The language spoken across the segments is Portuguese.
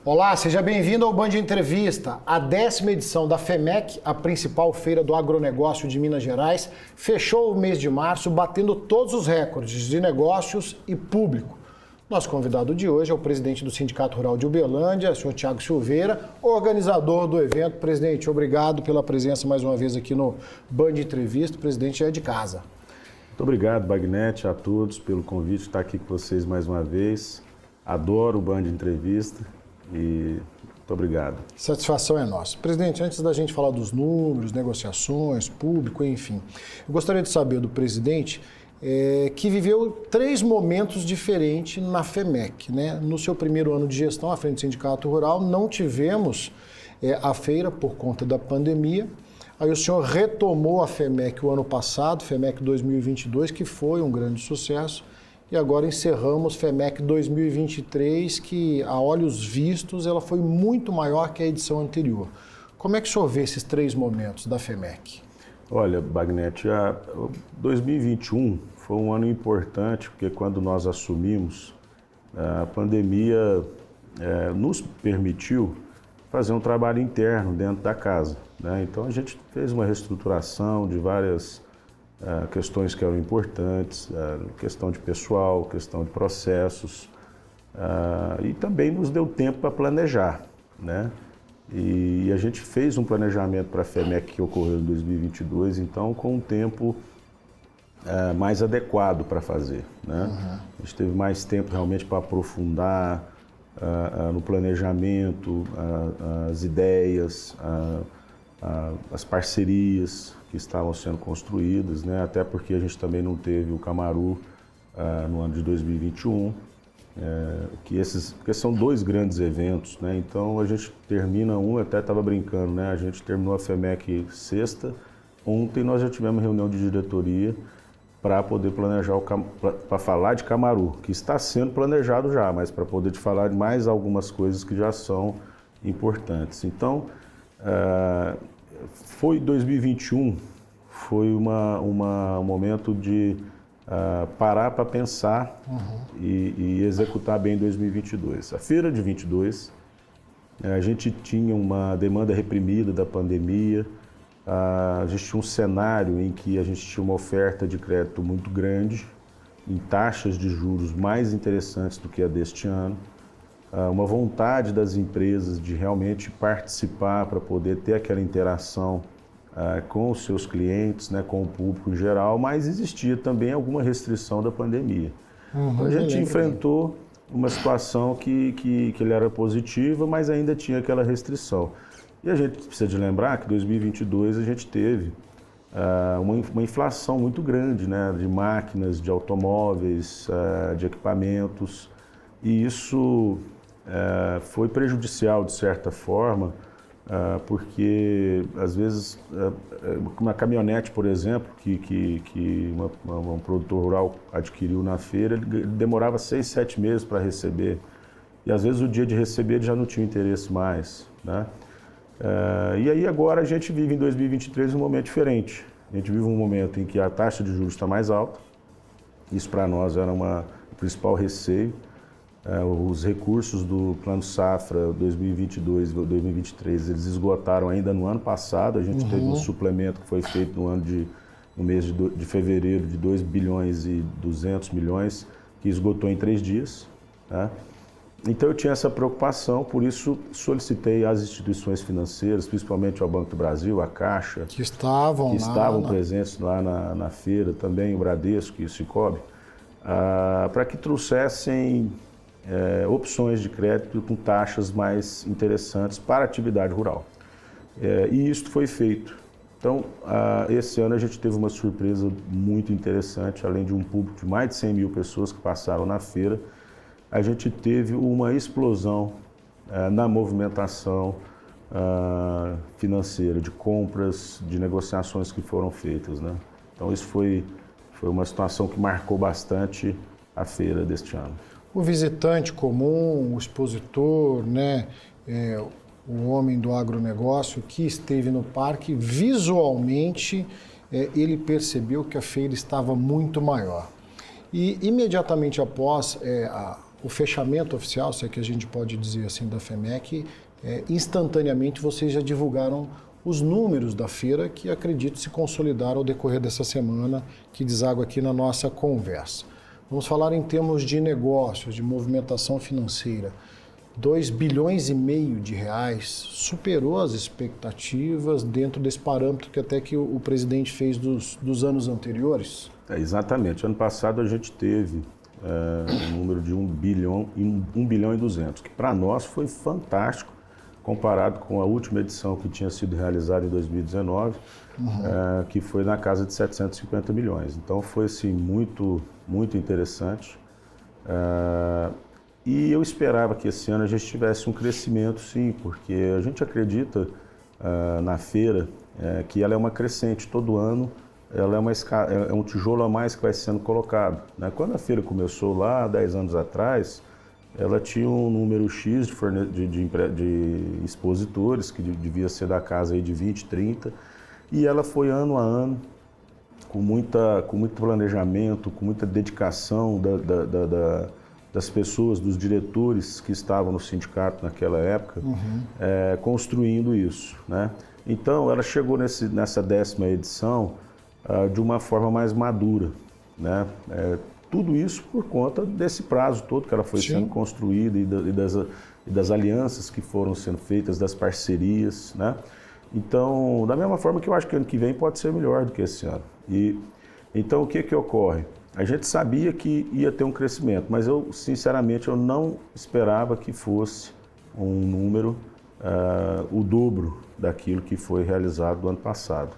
Olá, seja bem-vindo ao Band Entrevista. A 10ª edição da FEMEC, a principal feira do agronegócio de Minas Gerais, fechou o mês de março batendo todos os recordes de negócios e público. Nosso convidado de hoje é o presidente do Sindicato Rural de Uberlândia, o senhor Thiago Silveira, organizador do evento. Presidente, obrigado pela presença mais uma vez aqui no Band Entrevista. O presidente é de casa. Muito obrigado, Bagnete, a todos pelo convite de estar aqui com vocês mais uma vez. Adoro o Band Entrevista. E muito obrigado. Satisfação é nossa. Presidente, antes da gente falar dos números, negociações, público, enfim, eu gostaria de saber do presidente que viveu 3 momentos diferentes na FEMEC, né? No seu primeiro ano de gestão à frente do Sindicato Rural, não tivemos a feira por conta da pandemia. Aí o senhor retomou a FEMEC o ano passado, FEMEC 2022, que foi um grande sucesso. E agora encerramos FEMEC 2023, que a olhos vistos ela foi muito maior que a edição anterior. Como é que o senhor vê esses 3 momentos da FEMEC? Olha, Bagnete, 2021 foi um ano importante, porque quando nós assumimos, a pandemia nos permitiu fazer um trabalho interno dentro da casa, né? Então a gente fez uma reestruturação de várias questões que eram importantes, questão de pessoal, questão de processos, e também nos deu tempo para planejar, né? E a gente fez um planejamento para a FEMEC que ocorreu em 2022, então com um tempo mais adequado para fazer, né? Uhum. A gente teve mais tempo realmente para aprofundar no planejamento, as ideias, as parcerias que estavam sendo construídas, né? Até porque a gente também não teve o Camaru no ano de 2021, porque são 2 grandes eventos, né? Então a gente termina até estava brincando, né? A gente terminou a FEMEC sexta, ontem nós já tivemos reunião de diretoria para poder planejar, para falar de Camaru, que está sendo planejado já, mas para poder te falar de mais algumas coisas que já são importantes. Então, 2021 foi um momento de parar para pensar e executar bem 2022. A feira de 22, a gente tinha uma demanda reprimida da pandemia, a gente tinha um cenário em que a gente tinha uma oferta de crédito muito grande, em taxas de juros mais interessantes do que a deste ano, uma vontade das empresas de realmente participar para poder ter aquela interação com os seus clientes, né, com o público em geral, mas existia também alguma restrição da pandemia. Então a gente enfrentou uma situação que ele era positiva, mas ainda tinha aquela restrição. E a gente precisa de lembrar que em 2022 a gente teve uma inflação muito grande, né, de máquinas, de automóveis, de equipamentos, e isso foi prejudicial de certa forma, porque às vezes uma caminhonete, por exemplo, que um produtor rural adquiriu na feira, ele demorava 6, 7 meses para receber, e às vezes o dia de receber ele já não tinha interesse mais, né? E aí agora a gente vive em 2023 um momento diferente. A gente vive um momento em que a taxa de juros está mais alta, isso para nós era o principal receio. Os recursos do Plano Safra 2022 e 2023, eles esgotaram ainda no ano passado. A gente teve um suplemento que foi feito no mês de fevereiro de 2 bilhões e 200 milhões, que esgotou em 3 dias. Tá? Então eu tinha essa preocupação, por isso solicitei às instituições financeiras, principalmente ao Banco do Brasil, a Caixa, que estavam presentes lá na feira, também o Bradesco e o Sicoob, para que trouxessem opções de crédito com taxas mais interessantes para a atividade rural. E isso foi feito. Então, esse ano a gente teve uma surpresa muito interessante, além de um público de mais de 100 mil pessoas que passaram na feira, a gente teve uma explosão na movimentação financeira, de compras, de negociações que foram feitas, né? Então, isso foi uma situação que marcou bastante a feira deste ano. O visitante comum, o expositor, né, o homem do agronegócio que esteve no parque, visualmente ele percebeu que a feira estava muito maior. E imediatamente após o fechamento oficial, se é que a gente pode dizer assim, da FEMEC, instantaneamente vocês já divulgaram os números da feira que acredito se consolidaram ao decorrer dessa semana que deságua aqui na nossa conversa. Vamos falar em termos de negócios, de movimentação financeira. 2 bilhões e meio de reais superou as expectativas dentro desse parâmetro que até que o presidente fez dos anos anteriores? Exatamente. Ano passado a gente teve um número de 1 bilhão e 200, que para nós foi fantástico, comparado com a última edição que tinha sido realizada em 2019, que foi na casa de 750 milhões. Então foi assim, muito, muito interessante. E eu esperava que esse ano a gente tivesse um crescimento, sim, porque a gente acredita na feira que ela é uma crescente. Todo ano ela é um tijolo a mais que vai sendo colocado, né? Quando a feira começou lá, 10 anos atrás, ela tinha um número X de expositores, que devia ser da casa aí de 20, 30, e ela foi ano a ano, com muito planejamento, com muita dedicação das pessoas, dos diretores que estavam no sindicato naquela época, construindo isso, né? Então, ela chegou nessa 10ª edição de uma forma mais madura, né? Tudo isso por conta desse prazo todo que ela foi sendo construída e das alianças que foram sendo feitas, das parcerias, né? Então, da mesma forma que eu acho que ano que vem pode ser melhor do que esse ano. Então, o que ocorre? A gente sabia que ia ter um crescimento, mas eu, sinceramente, eu não esperava que fosse um número, o dobro daquilo que foi realizado no ano passado.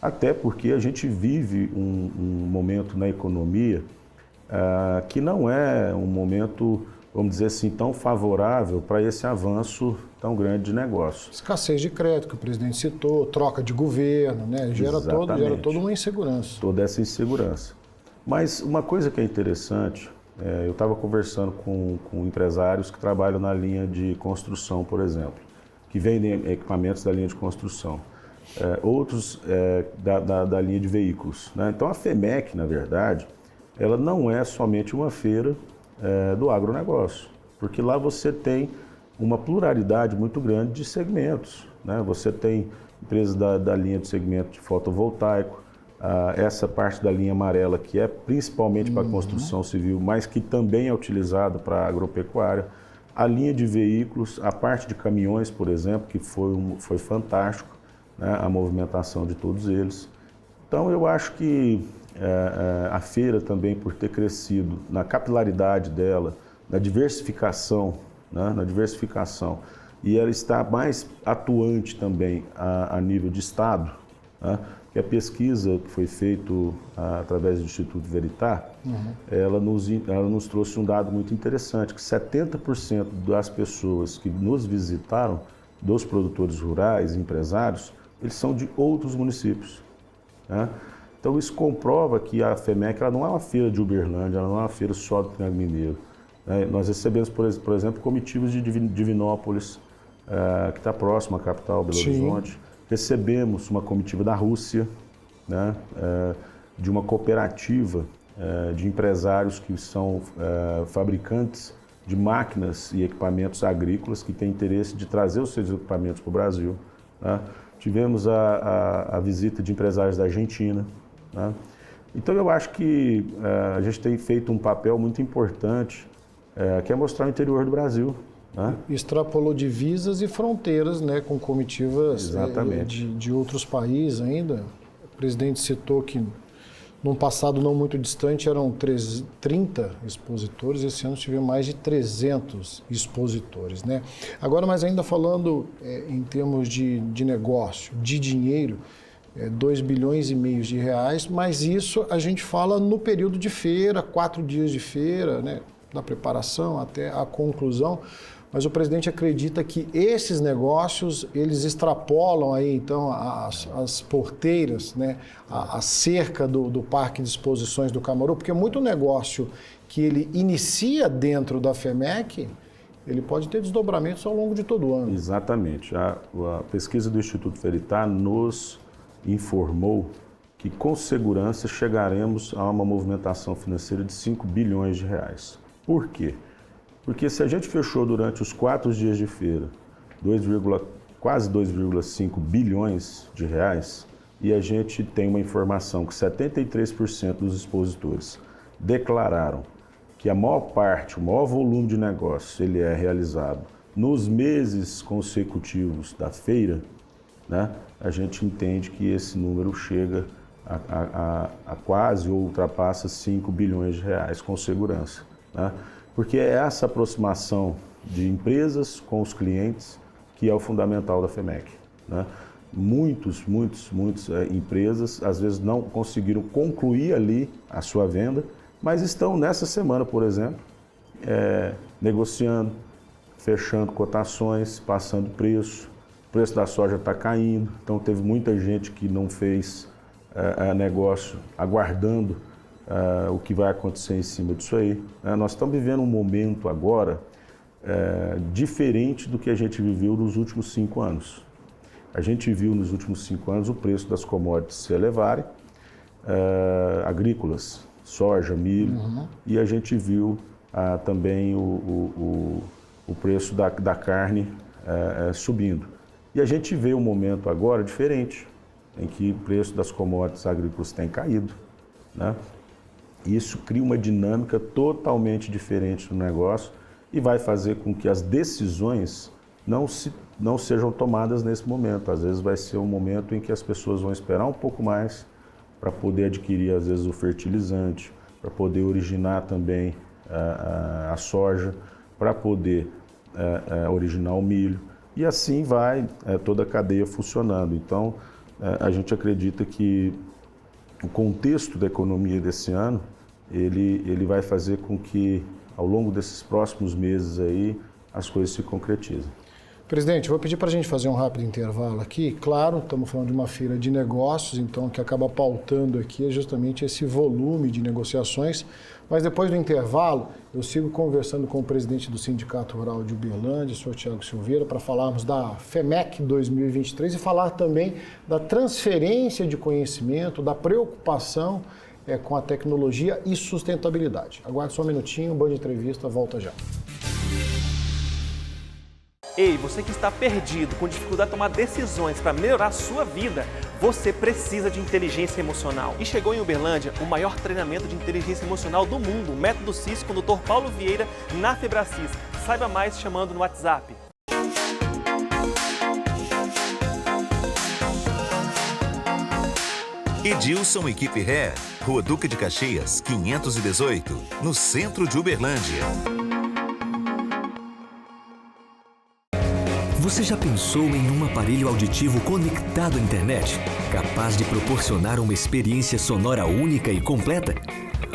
Até porque a gente vive um momento na economia que não é um momento, vamos dizer assim, tão favorável para esse avanço tão grande de negócio. Escassez de crédito, que o presidente citou, troca de governo, né? Gera toda uma insegurança. Toda essa insegurança. Mas uma coisa que é interessante, eu estava conversando com empresários que trabalham na linha de construção, por exemplo, que vendem equipamentos da linha de construção, outros da linha de veículos, né? Então a FEMEC, na verdade, ela não é somente uma feira do agronegócio, porque lá você tem uma pluralidade muito grande de segmentos, né? Você tem empresas da linha de segmento de fotovoltaico, essa parte da linha amarela que é principalmente para a construção civil, mas que também é utilizada para a agropecuária, a linha de veículos, a parte de caminhões, por exemplo, que foi fantástico, né? A movimentação de todos eles. Então eu acho que a feira também, por ter crescido na capilaridade dela, na diversificação, né? E ela está mais atuante também a nível de Estado, né? Que a pesquisa que foi feita através do Instituto Veritar, ela nos trouxe um dado muito interessante, que 70% das pessoas que nos visitaram, dos produtores rurais, empresários, eles são de outros municípios, né? Então isso comprova que a FEMEC ela não é uma feira de Uberlândia, ela não é uma feira só do Triângulo Mineiro, né? Nós recebemos, por exemplo, comitivas de Divinópolis, que está próximo à capital, Belo Horizonte. Recebemos uma comitiva da Rússia, né? De uma cooperativa de empresários que são fabricantes de máquinas e equipamentos agrícolas que têm interesse de trazer os seus equipamentos para o Brasil, né? Tivemos a visita de empresários da Argentina, né? Então eu acho que a gente tem feito um papel muito importante, que é mostrar o interior do Brasil, né? Extrapolou divisas e fronteiras, né, com comitivas de outros países ainda. O presidente citou que num passado não muito distante eram 30 expositores, esse ano tivemos mais de 300 expositores, né? Agora, mas ainda falando em termos de negócio, de dinheiro, 2 bilhões e meio de reais, mas isso a gente fala no período de feira, 4 dias de feira, né, da preparação até a conclusão. Mas o presidente acredita que esses negócios, eles extrapolam aí, então, as porteiras, né, a cerca do Parque de Exposições do Camarote, porque muito negócio que ele inicia dentro da FEMEC, ele pode ter desdobramentos ao longo de todo o ano. Exatamente. A pesquisa do Instituto Veritar nos informou que, com segurança, chegaremos a uma movimentação financeira de 5 bilhões de reais. Por quê? Porque se a gente fechou durante os 4 dias de feira quase 2,5 bilhões de reais, e a gente tem uma informação que 73% dos expositores declararam que a maior parte, o maior volume de negócio, ele é realizado nos meses consecutivos da feira, né? A gente entende que esse número chega a quase ou ultrapassa 5 bilhões de reais com segurança, né? Porque é essa aproximação de empresas com os clientes que é o fundamental da FEMEC, né? Muitas empresas às vezes não conseguiram concluir ali a sua venda, mas estão nessa semana, por exemplo, negociando, fechando cotações, passando preço. O preço da soja está caindo, então teve muita gente que não fez negócio aguardando o que vai acontecer em cima disso aí. Nós estamos vivendo um momento agora diferente do que a gente viveu nos últimos 5 anos. A gente viu nos últimos 5 anos o preço das commodities se elevarem, agrícolas, soja, milho, e a gente viu também o preço da carne subindo. E a gente vê um momento agora diferente, em que o preço das commodities agrícolas tem caído, né? Isso cria uma dinâmica totalmente diferente no negócio e vai fazer com que as decisões não sejam tomadas nesse momento. Às vezes vai ser um momento em que as pessoas vão esperar um pouco mais para poder adquirir, às vezes, o fertilizante, para poder originar também a soja, para poder originar o milho. E assim vai toda a cadeia funcionando. Então, a gente acredita que o contexto da economia desse ano, ele vai fazer com que, ao longo desses próximos meses aí, as coisas se concretizem. Presidente, vou pedir para a gente fazer um rápido intervalo aqui. Claro, estamos falando de uma feira de negócios, então o que acaba pautando aqui é justamente esse volume de negociações. Mas depois do intervalo, eu sigo conversando com o presidente do Sindicato Rural de Uberlândia, o senhor Tiago Silveira, para falarmos da FEMEC 2023 e falar também da transferência de conhecimento, da preocupação com a tecnologia e sustentabilidade. Aguarde só um minutinho, boa entrevista, volta já. Ei, você que está perdido, com dificuldade de tomar decisões para melhorar a sua vida, você precisa de inteligência emocional. E chegou em Uberlândia o maior treinamento de inteligência emocional do mundo, o Método CIS, com o Dr. Paulo Vieira, na Febracis. Saiba mais chamando no WhatsApp. Edilson Equipe Ré, Rua Duque de Caxias, 518, no centro de Uberlândia. Você já pensou em um aparelho auditivo conectado à internet, capaz de proporcionar uma experiência sonora única e completa?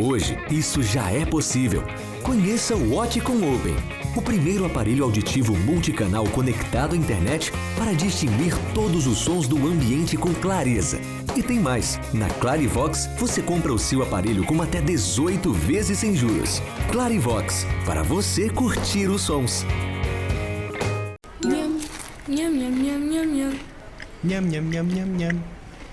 Hoje, isso já é possível. Conheça o Oticon Open, o primeiro aparelho auditivo multicanal conectado à internet para distinguir todos os sons do ambiente com clareza. E tem mais, na Clarivox você compra o seu aparelho com até 18 vezes sem juros. Clarivox, para você curtir os sons. Nham, nham, nham, nham, nham. Nham, nham, nham, nham, nham.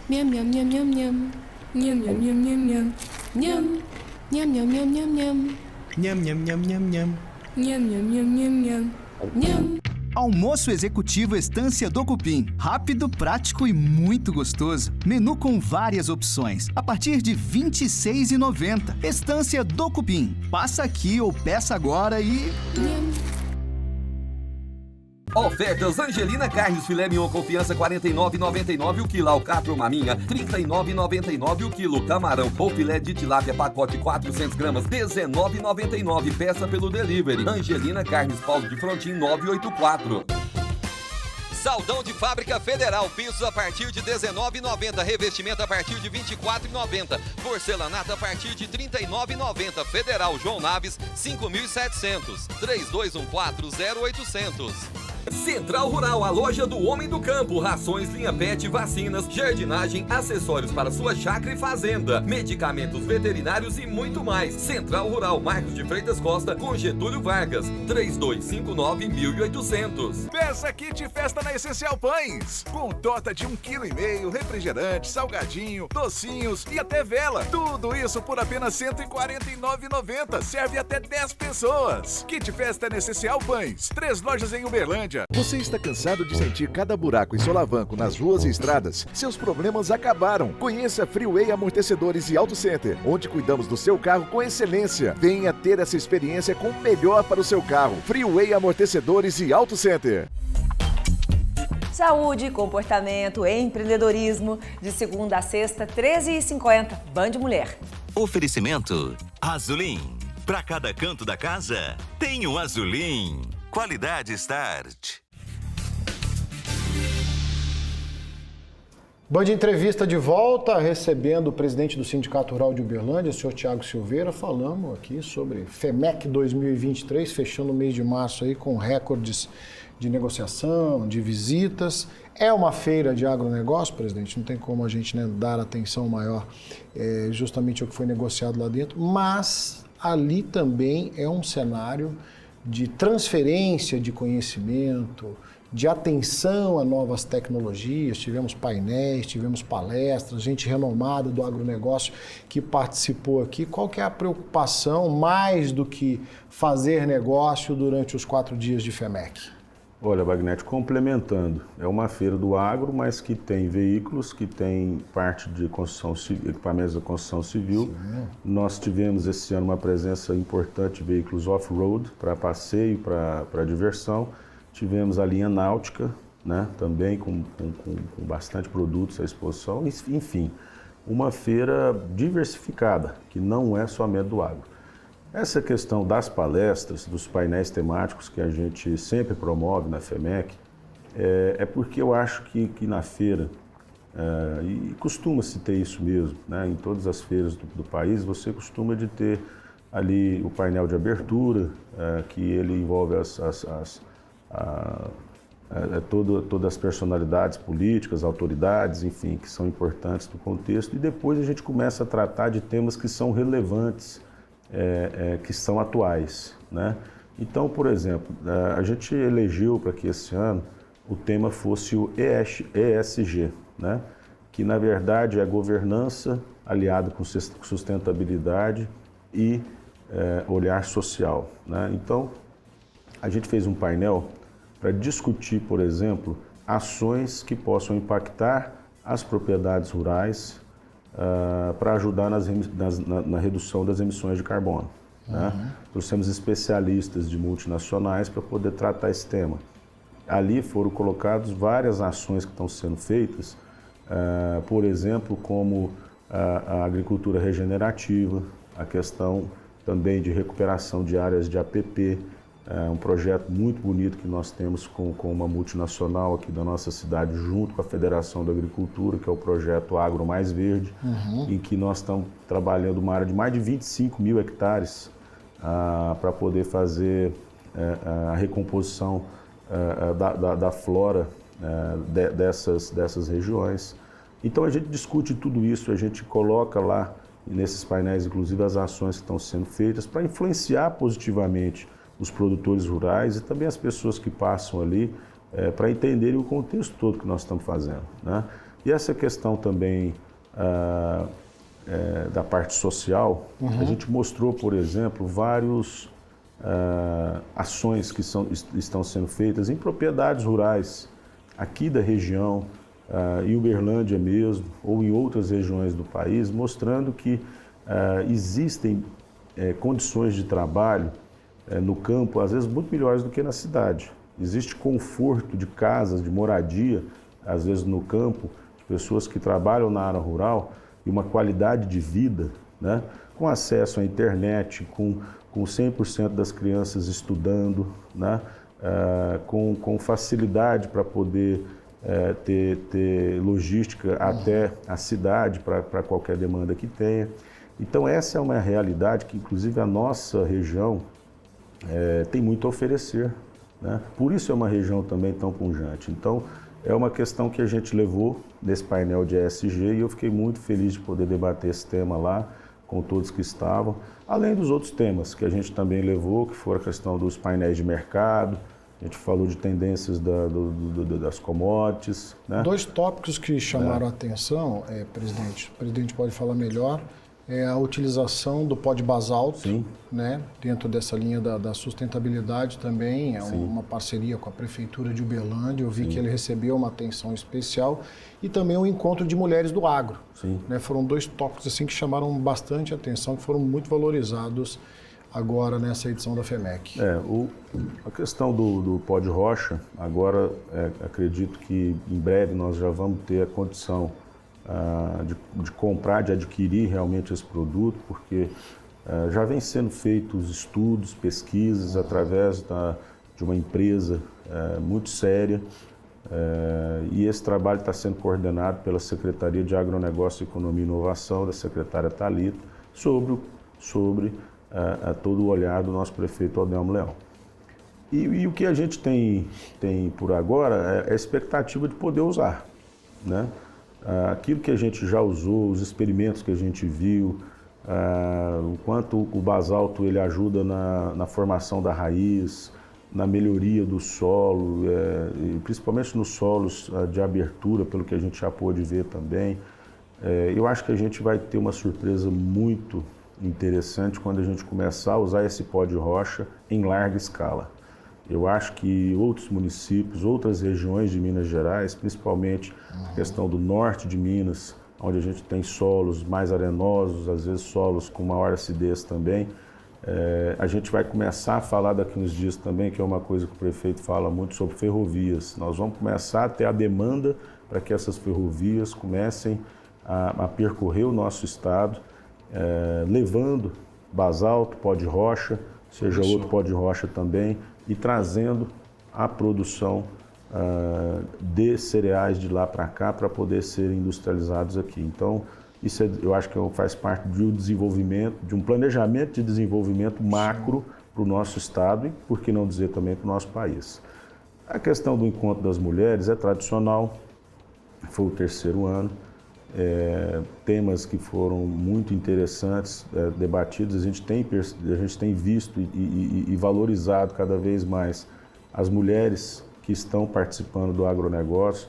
Nham, nham, nham, nham, nham. Nham, nham, nham, nham, nham. Nham. Nham, nham, nham, nham, nham. Nham, nham, nham, nham, nham. Nham, nham, nham, nham, nham. Nham. Almoço executivo Estância do Cupim. Rápido, prático e muito gostoso. Menu com várias opções. A partir de R$ 26,90. Estância do Cupim. Passa aqui ou peça agora e... Nham. Ofertas Angelina Carnes Filé Mignon Confiança R$ 49,99 o quilo. Alcatra ou maminha R$ 39,99 o quilo. Camarão ou filé de tilápia pacote 400 gramas R$ 19,99. Peça pelo delivery. Angelina Carnes Paulo de Frontin 984. Saldão de Fábrica Federal, pisos a partir de R$ 19,90, revestimento a partir de R$ 24,90, porcelanato a partir de R$ 39,90, Federal João Naves 5.700, 3214-0800. Central Rural, a loja do homem do campo. Rações, linha pet, vacinas, jardinagem, acessórios para sua chácara e fazenda, medicamentos veterinários e muito mais. Central Rural, Marcos de Freitas Costa, com Getúlio Vargas, 3259-1800. Peça kit festa na Essencial Pães, com torta de 1,5 kg, refrigerante, salgadinho, docinhos e até vela. Tudo isso por apenas R$ 149,90. Serve até 10 pessoas. Kit festa na Essencial Pães, 3 lojas em Uberlândia. Você está cansado de sentir cada buraco e solavanco nas ruas e estradas? Seus problemas acabaram. Conheça Freeway Amortecedores e Auto Center, onde cuidamos do seu carro com excelência. Venha ter essa experiência com o melhor para o seu carro. Freeway Amortecedores e Auto Center. Saúde, comportamento, empreendedorismo, de segunda a sexta, 13h50, Band Mulher. Oferecimento Azulim. Para cada canto da casa, tem um Azulim. Qualidade Start. Band Entrevista de volta, recebendo o presidente do Sindicato Rural de Uberlândia, o senhor Tiago Silveira. Falamos aqui sobre FEMEC 2023, fechando o mês de março aí com recordes de negociação, de visitas. É uma feira de agronegócio, presidente, não tem como a gente, né, dar atenção maior justamente ao que foi negociado lá dentro, mas ali também é um cenário de transferência de conhecimento, de atenção a novas tecnologias. Tivemos painéis, tivemos palestras, gente renomada do agronegócio que participou aqui. Qual que é a preocupação, mais do que fazer negócio durante os 4 dias de FEMEC? Olha, Wagner, complementando, é uma feira do agro, mas que tem veículos, que tem parte de construção civil, equipamentos da construção civil. Sim. Nós tivemos esse ano uma presença importante de veículos off-road, para passeio, para diversão. Tivemos a linha náutica, né, também com bastante produtos à exposição. Enfim, uma feira diversificada, que não é somente do agro. Essa questão das palestras, dos painéis temáticos que a gente sempre promove na FEMEC, é porque eu acho que na feira, e costuma-se ter isso mesmo, né, em todas as feiras do país, você costuma de ter ali o painel de abertura, que ele envolve todas as personalidades políticas, autoridades, enfim, que são importantes do contexto, e depois a gente começa a tratar de temas que são relevantes, que são atuais, né? Então, por exemplo, a gente elegeu para que esse ano o tema fosse o ESG, né? Que na verdade é governança aliado com sustentabilidade e olhar social, né? Então, a gente fez um painel para discutir, por exemplo, ações que possam impactar as propriedades rurais para ajudar na redução das emissões de carbono. Né? Trouxemos especialistas de multinacionais para poder tratar esse tema. Ali foram colocadas várias ações que estão sendo feitas, por exemplo, como a agricultura regenerativa, a questão também de recuperação de áreas de APP, um projeto muito bonito que nós temos com uma multinacional aqui da nossa cidade, junto com a Federação da Agricultura, que é o projeto Agro Mais Verde, em que nós estamos trabalhando uma área de mais de 25 mil hectares para poder fazer a recomposição da flora dessas regiões. Então a gente discute tudo isso, a gente coloca lá nesses painéis, inclusive, as ações que estão sendo feitas para influenciar positivamente os produtores rurais e também as pessoas que passam ali para entenderem o contexto todo que nós estamos fazendo, né? E essa questão também da parte social, a gente mostrou, por exemplo, várias ações que estão sendo feitas em propriedades rurais aqui da região, em Uberlândia mesmo, ou em outras regiões do país, mostrando que existem condições de trabalho no campo, às vezes muito melhores do que na cidade. Existe conforto de casas, de moradia, às vezes no campo, de pessoas que trabalham na área rural, e uma qualidade de vida, né? Com acesso à internet, com 100% das crianças estudando, né? Com facilidade para poder ter logística até a cidade, para qualquer demanda que tenha. Então essa é uma realidade que, inclusive, a nossa região tem muito a oferecer, né? Por isso é uma região também tão pujante. Então, é uma questão que a gente levou nesse painel de ESG e eu fiquei muito feliz de poder debater esse tema lá com todos que estavam, além dos outros temas que a gente também levou, que foram a questão dos painéis de mercado, a gente falou de tendências das commodities, né? 2 tópicos que chamaram a atenção, presidente, o presidente pode falar melhor, é a utilização do pó de basalto, Sim. né, dentro dessa linha da sustentabilidade também, uma parceria com a Prefeitura de Uberlândia, eu vi que ele recebeu uma atenção especial, e também o encontro de mulheres do agro. Sim. Né, foram 2 tópicos assim, que chamaram bastante atenção, que foram muito valorizados agora nessa edição da FEMEC. A questão do pó de rocha, agora acredito que em breve nós já vamos ter a condição de comprar, de adquirir realmente esse produto, porque já vem sendo feitos estudos, pesquisas através de uma empresa muito séria, e esse trabalho está sendo coordenado pela Secretaria de Agronegócio, Economia e Inovação, da secretária Thalita, sobre todo o olhar do nosso prefeito Adelmo Leão. E o que a gente tem por agora é a expectativa de poder usar, né? Aquilo que a gente já usou, os experimentos que a gente viu, o quanto o basalto ele ajuda na formação da raiz, na melhoria do solo, principalmente nos solos de abertura, pelo que a gente já pôde ver também. Eu acho que a gente vai ter uma surpresa muito interessante quando a gente começar a usar esse pó de rocha em larga escala. Eu acho que outros municípios, outras regiões de Minas Gerais, principalmente a questão do norte de Minas, onde a gente tem solos mais arenosos, às vezes solos com maior acidez também, a gente vai começar a falar daqui uns dias também, que é uma coisa que o prefeito fala muito sobre ferrovias. Nós vamos começar a ter a demanda para que essas ferrovias comecem a percorrer o nosso estado, levando basalto, pó de rocha, seja outro pó de rocha também, e trazendo a produção de cereais de lá para cá para poder serem industrializados aqui. Então, isso eu acho que faz parte de um desenvolvimento, de um planejamento de desenvolvimento macro para o nosso estado e, por que não dizer, também para o nosso país. A questão do encontro das mulheres é tradicional, foi o 3º ano. Temas que foram muito interessantes, debatidos, a gente tem visto e valorizado cada vez mais as mulheres que estão participando do agronegócio,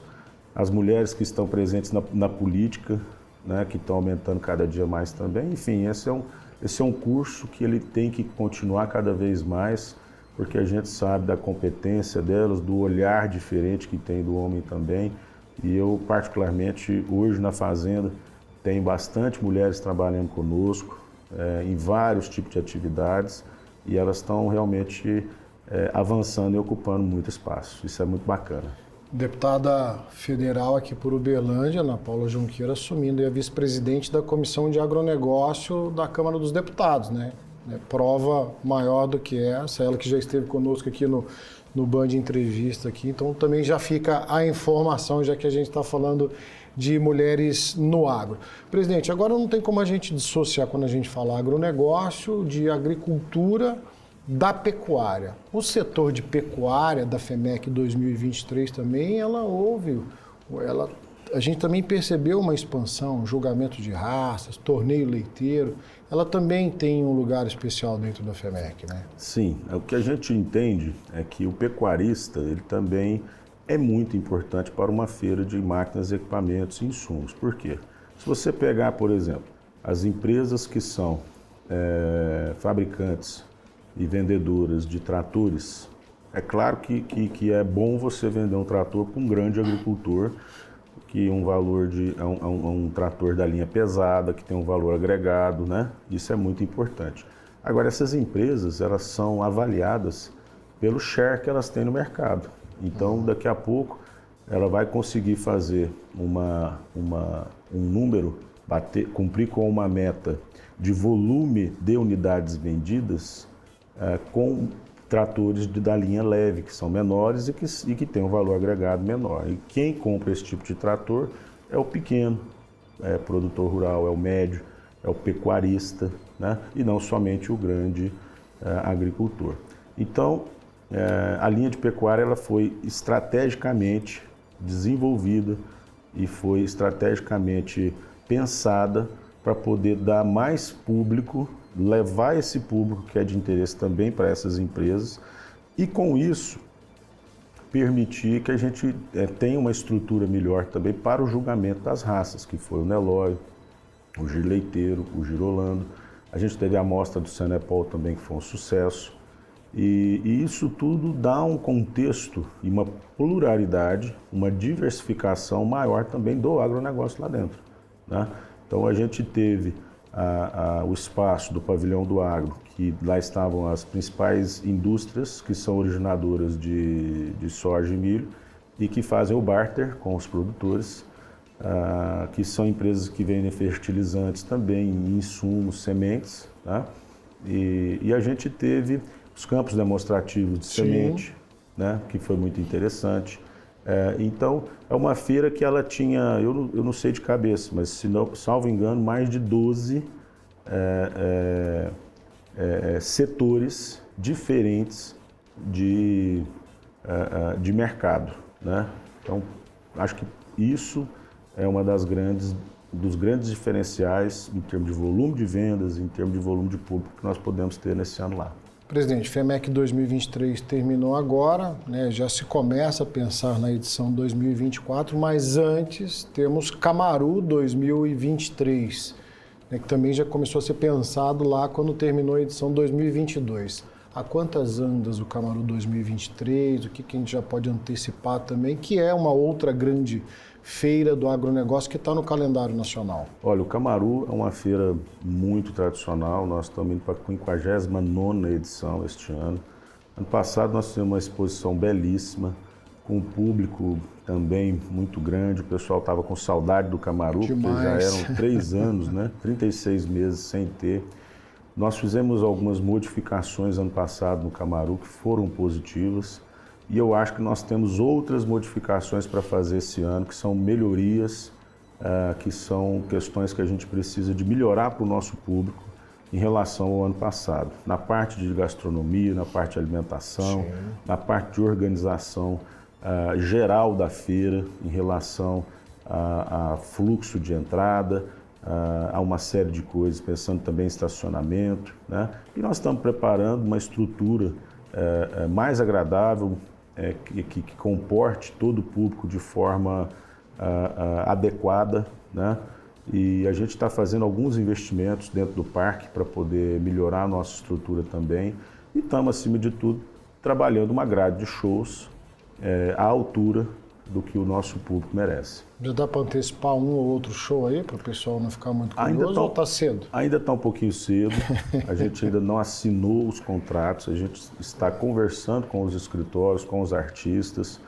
as mulheres que estão presentes na política, né, que estão aumentando cada dia mais também. Enfim, esse é um curso que ele tem que continuar cada vez mais, porque a gente sabe da competência delas, do olhar diferente que tem do homem também. E eu, particularmente, hoje na Fazenda, tenho bastante mulheres trabalhando conosco, em vários tipos de atividades, e elas estão realmente avançando e ocupando muito espaço. Isso é muito bacana. Deputada federal aqui por Uberlândia, Ana Paula Junqueira, assumindo a vice-presidente da Comissão de Agronegócio da Câmara dos Deputados, né? Prova maior do que ela que já esteve conosco aqui no Band Entrevista aqui, então também já fica a informação, já que a gente está falando de mulheres no agro. Presidente, agora não tem como a gente dissociar, quando a gente fala agronegócio, de agricultura da pecuária. O setor de pecuária da FEMEC 2023 também, a gente também percebeu uma expansão, julgamento de raças, torneio leiteiro, ela também tem um lugar especial dentro da FEMEC, né? Sim, o que a gente entende é que o pecuarista, ele também é muito importante para uma feira de máquinas, equipamentos e insumos. Por quê? Se você pegar, por exemplo, as empresas que são fabricantes e vendedoras de tratores, é claro que é bom você vender um trator para um grande agricultor, que um valor de um trator da linha pesada, que tem um valor agregado, né? Isso é muito importante. Agora, essas empresas, elas são avaliadas pelo share que elas têm no mercado. Então, daqui a pouco, ela vai conseguir fazer um número, cumprir com uma meta de volume de unidades vendidas com tratores da linha leve, que são menores e que tem um valor agregado menor. E quem compra esse tipo de trator é o pequeno, produtor rural, é o médio, é o pecuarista, né? E não somente o grande agricultor. Então, a linha de pecuária ela foi estrategicamente desenvolvida e foi estrategicamente pensada para poder dar mais público, levar esse público que é de interesse também para essas empresas e com isso permitir que a gente tenha uma estrutura melhor também para o julgamento das raças, que foi o Nelore, o Giro Leiteiro, o Giro Holando. A gente teve a amostra do Senepol também, que foi um sucesso. E isso tudo dá um contexto e uma pluralidade, uma diversificação maior também do agronegócio lá dentro, né? Então a gente teve o espaço do pavilhão do agro, que lá estavam as principais indústrias que são originadoras de soja e milho e que fazem o barter com os produtores, que são empresas que vendem fertilizantes também, insumos, sementes, tá? E a gente teve os campos demonstrativos de semente, né, que foi muito interessante. Então, é uma feira que ela tinha, eu não sei de cabeça, mas se não, salvo engano, mais de 12 setores diferentes de mercado, né? Então, acho que isso é uma dos grandes diferenciais em termos de volume de vendas, em termos de volume de público que nós podemos ter nesse ano lá. Presidente, FEMEC 2023 terminou agora, né? Já se começa a pensar na edição 2024, mas antes temos Camaru 2023, né? Que também já começou a ser pensado lá quando terminou a edição 2022. Há quantas andas o Camaru 2023? O que a gente já pode antecipar também, que é uma outra grande feira do agronegócio que está no calendário nacional? Olha, o Camaru é uma feira muito tradicional, nós estamos indo para a 59ª edição este ano. Ano passado nós tivemos uma exposição belíssima, com um público também muito grande, o pessoal estava com saudade do Camaru, porque já eram 3 anos, né? 36 meses sem ter. Nós fizemos algumas modificações ano passado no Camaru que foram positivas. E eu acho que nós temos outras modificações para fazer esse ano, que são melhorias, que são questões que a gente precisa de melhorar para o nosso público em relação ao ano passado. Na parte de gastronomia, na parte de alimentação, na parte de organização geral da feira, em relação a fluxo de entrada, a uma série de coisas, pensando também em estacionamento, né? E nós estamos preparando uma estrutura mais agradável, que comporte todo o público de forma adequada, né? E a gente está fazendo alguns investimentos dentro do parque para poder melhorar a nossa estrutura também. E estamos, acima de tudo, trabalhando uma grade de shows à altura do que o nosso público merece. Já dá para antecipar um ou outro show aí, para o pessoal não ficar muito curioso, ou está cedo? Ainda está um pouquinho cedo, a gente ainda não assinou os contratos, a gente está conversando com os escritórios, com os artistas.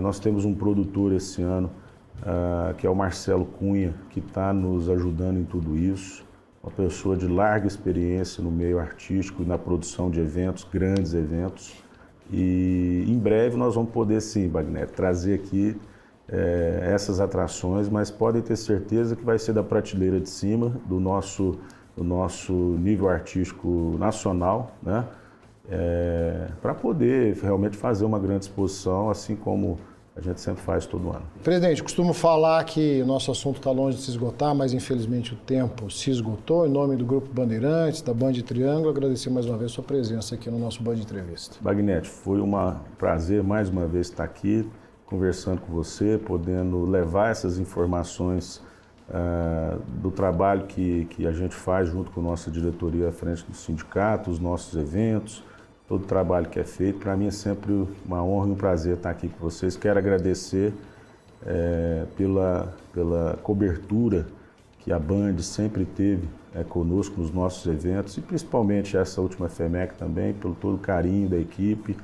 Nós temos um produtor esse ano, que é o Marcelo Cunha, que está nos ajudando em tudo isso. Uma pessoa de larga experiência no meio artístico e na produção de eventos, grandes eventos. E em breve nós vamos poder sim, Wagner, trazer aqui essas atrações, mas podem ter certeza que vai ser da prateleira de cima do nosso nível artístico nacional, né? Para poder realmente fazer uma grande exposição, assim como a gente sempre faz todo ano. Presidente, costumo falar que o nosso assunto está longe de se esgotar, mas infelizmente o tempo se esgotou. Em nome do Grupo Bandeirantes, da Band Triângulo, agradecer mais uma vez a sua presença aqui no nosso Band Entrevista. Wagner, foi um prazer mais uma vez estar aqui, conversando com você, podendo levar essas informações do trabalho que a gente faz junto com a nossa diretoria à frente do sindicato, os nossos eventos, todo o trabalho que é feito. Para mim é sempre uma honra e um prazer estar aqui com vocês. Quero agradecer pela cobertura que a Band sempre teve conosco nos nossos eventos e principalmente essa última FEMEC também, pelo todo o carinho da equipe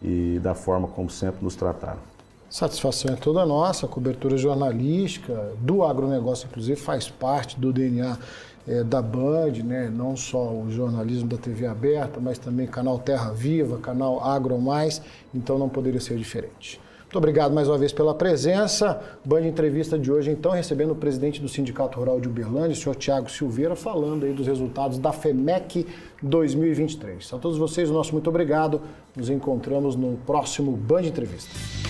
e da forma como sempre nos trataram. Satisfação é toda nossa, a cobertura jornalística do agronegócio, inclusive, faz parte do DNA da Band, né? Não só o jornalismo da TV aberta, mas também canal Terra Viva, canal Agro Mais, então não poderia ser diferente. Muito Muito obrigado mais uma vez pela presença. Band Entrevista de hoje, então, recebendo o presidente do Sindicato Rural de Uberlândia, o senhor Tiago Silveira, falando aí dos resultados da FEMEC 2023. A todos vocês, o nosso muito obrigado. Nos encontramos no próximo Band Entrevista.